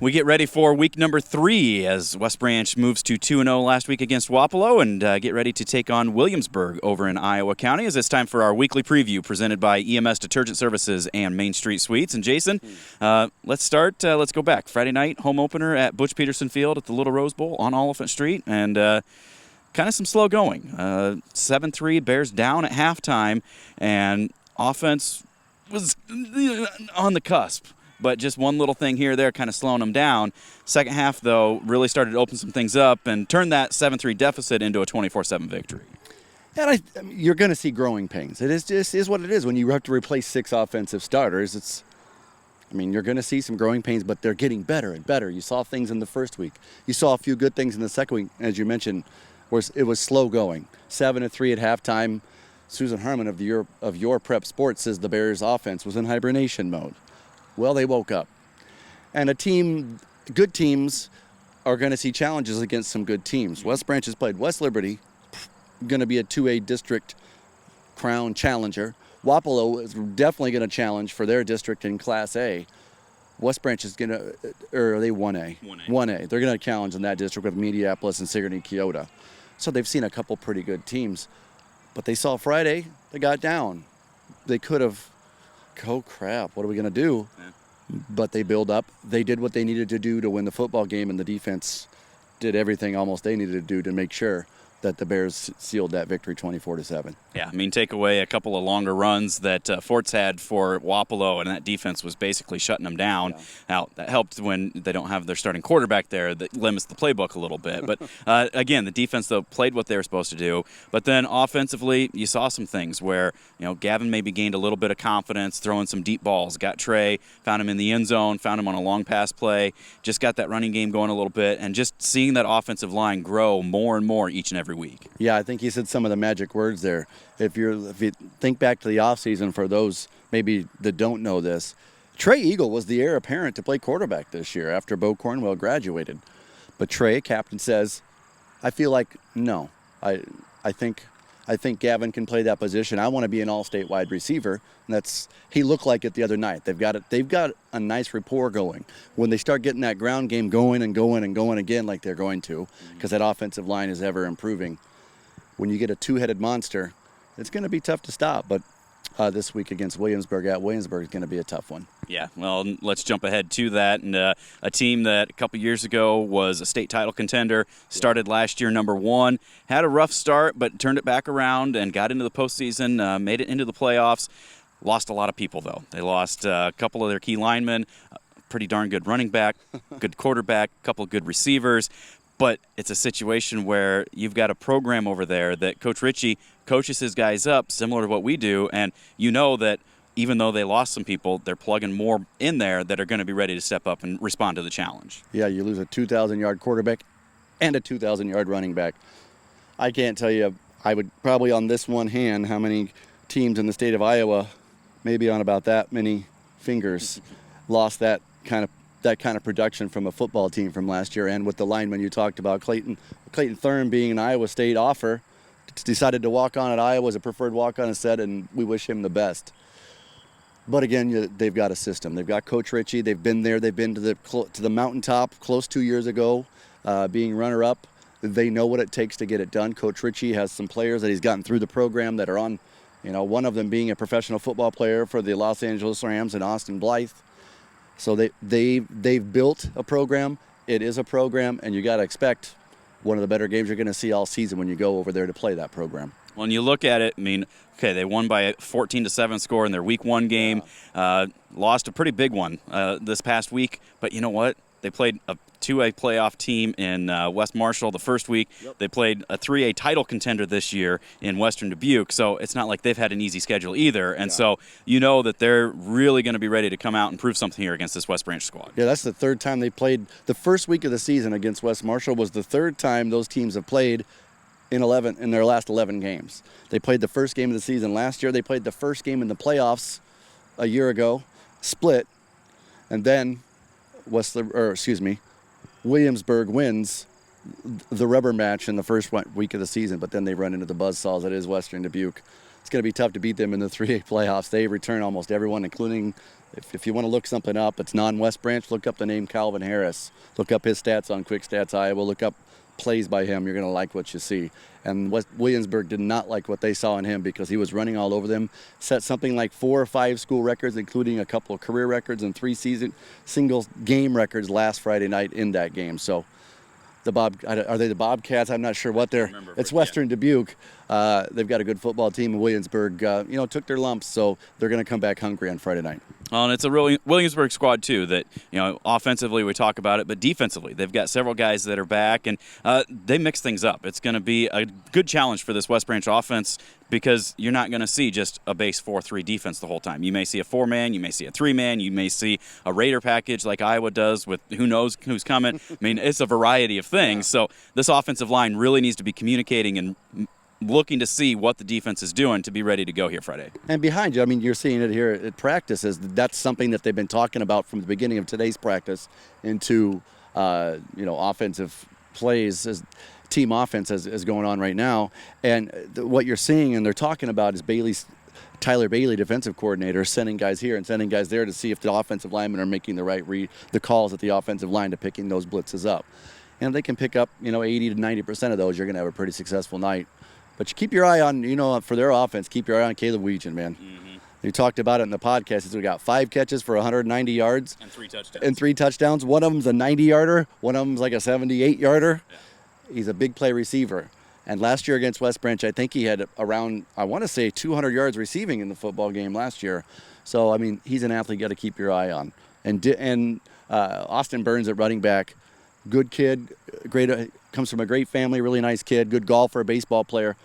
We get ready for week number 3 as West Branch moves to 2-0 last week against Wapello and get ready to take on Williamsburg over in Iowa County as it's time for our weekly preview presented by EMS Detergent Services and Main Street Suites. And Jason, let's start. Let's go back. Friday night, home opener at Butch Peterson Field at the Little Rose Bowl on Oliphant Street. And kind of some slow going. 7-3, Bears down at halftime, and offense was on the cusp. But just one little thing here or there kind of slowing them down. Second half, though, really started to open some things up and turn that 7-3 deficit into a 24-7 victory. And you're going to see growing pains. It is what it is. When you have to replace 6 offensive starters, you're going to see some growing pains, but they're getting better and better. You saw things in the first week. You saw a few good things in the second week, as you mentioned, where it was slow going. 7-3 at halftime. Susan Harmon of your Prep Sports says the Bears' offense was in hibernation mode. Well, they woke up. And good teams are going to see challenges against some good teams. West Branch has played West Liberty, going to be a 2A district crown challenger. Wapello is definitely going to challenge for their district in Class A. West Branch is going to, or are they 1A? 1A. They're going to challenge in that district with Mediapolis and Sigourney Keota. So they've seen a couple pretty good teams. But they saw Friday, they got down. They could have, oh crap, what are we going to do? Yeah. But they build up. They did what they needed to do to win the football game, and the defense did everything almost they needed to do to make sure that the Bears sealed that victory 24-7. Yeah, take away a couple of longer runs that Forts had for Wapello, and that defense was basically shutting them down. Yeah. Now, that helped when they don't have their starting quarterback there. That limits the playbook a little bit. But, again, the defense, though, played what they were supposed to do. But then offensively, you saw some things where, Gavin maybe gained a little bit of confidence, throwing some deep balls. Got Trey, found him in the end zone, found him on a long pass play, just got that running game going a little bit, and just seeing that offensive line grow more and more each and every week. Yeah, I think he said some of the magic words there. If you think back to the offseason, for those maybe that don't know this, Trey Eagle was the heir apparent to play quarterback this year after Bo Cornwell graduated. But Trey, captain, says, I feel like, no, I think Gavin can play that position. I want to be an all-state wide receiver. And he looked like it the other night. They've got a nice rapport going. When they start getting that ground game going and going and going again like they're going to, because that offensive line is ever improving. When you get a two-headed monster, it's going to be tough to stop. But this week against Williamsburg at Williamsburg is going to be a tough one. Yeah, well, let's jump ahead to that. And a team that a couple years ago was a state title contender, started last year number 1, had a rough start, but turned it back around and got into the postseason, made it into the playoffs. Lost a lot of people, though. They lost a couple of their key linemen, pretty darn good running back, good quarterback, a couple of good receivers. But it's a situation where you've got a program over there that Coach Ritchie coaches his guys up similar to what we do, and you know that even though they lost some people, they're plugging more in there that are going to be ready to step up and respond to the challenge. Yeah, you lose a 2,000-yard quarterback and a 2,000-yard running back. I can't tell you, I would probably on this one hand, how many teams in the state of Iowa, maybe on about that many fingers, lost that kind of production from a football team from last year. And with the lineman you talked about, Clayton Thurm being an Iowa State offer, decided to walk on at Iowa as a preferred walk-on instead, and we wish him the best. But again, they've got a system. They've got Coach Ritchie. They've been there. They've been to the mountaintop close 2 years ago, being runner-up. They know what it takes to get it done. Coach Ritchie has some players that he's gotten through the program that are on, one of them being a professional football player for the Los Angeles Rams and Austin Blythe. So they've built a program. It is a program, and you got to expect one of the better games you're going to see all season when you go over there to play that program. When you look at it, okay, they won by a 14-7 score in their Week 1 game. Yeah. Lost a pretty big one this past week, but you know what? They played a 2A playoff team in West Marshall the first week. Yep. They played a 3A title contender this year in Western Dubuque, so it's not like they've had an easy schedule either. And so you know that they're really going to be ready to come out and prove something here against this West Branch squad. Yeah, that's the third time they played. The first week of the season against West Marshall was the third time those teams have played in their last 11 games. They played the first game of the season last year. They played the first game in the playoffs a year ago, split, and then Williamsburg wins the rubber match in the first week of the season, but then they run into the buzzsaws that is Western Dubuque. it's going to be tough to beat them in the 3A playoffs. They return almost everyone, including, if you want to look something up, it's non-West Branch. Look up the name Calvin Harris. Look up his stats on Quick Stats Iowa. Look up plays by him. You're going to like what you see. And Williamsburg did not like what they saw in him because he was running all over them. Set something like 4 or 5 school records, including a couple of career records and 3 single game records last Friday night in that game. So are they the Bobcats? I'm not sure what they're. It's Western Dubuque. They've got a good football team. And Williamsburg, took their lumps, so they're going to come back hungry on Friday night. Well, and it's a really Williamsburg squad, too, that, offensively we talk about it, but defensively they've got several guys that are back, and they mix things up. It's going to be a good challenge for this West Branch offense because you're not going to see just a base 4-3 defense the whole time. You may see a 4-man, you may see a 3-man, you may see a Raider package like Iowa does with who knows who's coming. I mean, it's a variety of things. So this offensive line really needs to be communicating and looking to see what the defense is doing to be ready to go here Friday. And behind you, I mean, you're seeing it here at practices. That's something that they've been talking about from the beginning of today's practice into, offensive plays as team offense is going on right now. And what you're seeing and they're talking about is Tyler Bailey, defensive coordinator, sending guys here and sending guys there to see if the offensive linemen are making the calls at the offensive line to picking those blitzes up. And if they can pick up, 80 to 90% of those, you're going to have a pretty successful night. But you keep your eye on, for their offense, keep your eye on Caleb Weegan, man. Mm-hmm. We talked about it in the podcast. We got 5 catches for 190 yards. And 3 touchdowns. One of them's a 90-yarder. One of them's like a 78-yarder. Yeah. He's a big play receiver. And last year against West Branch, I think he had around, 200 yards receiving in the football game last year. So, I mean, he's an athlete you got to keep your eye on. And Austin Burns at running back, good kid, comes from a great family, really nice kid, good golfer, baseball player,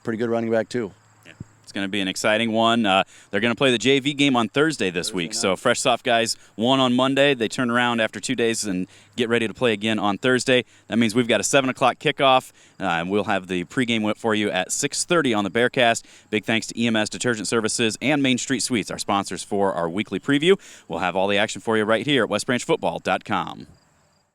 pretty good running back too. Yeah. It's going to be an exciting one. They're going to play the JV game on Thursday this week. So Fresh Soft guys won on Monday. They turn around after 2 days and get ready to play again on Thursday. That means we've got a 7 o'clock kickoff, and we'll have the pregame for you at 6:30 on the Bearcast. Big thanks to EMS Detergent Services and Main Street Suites, our sponsors for our weekly preview. We'll have all the action for you right here at westbranchfootball.com.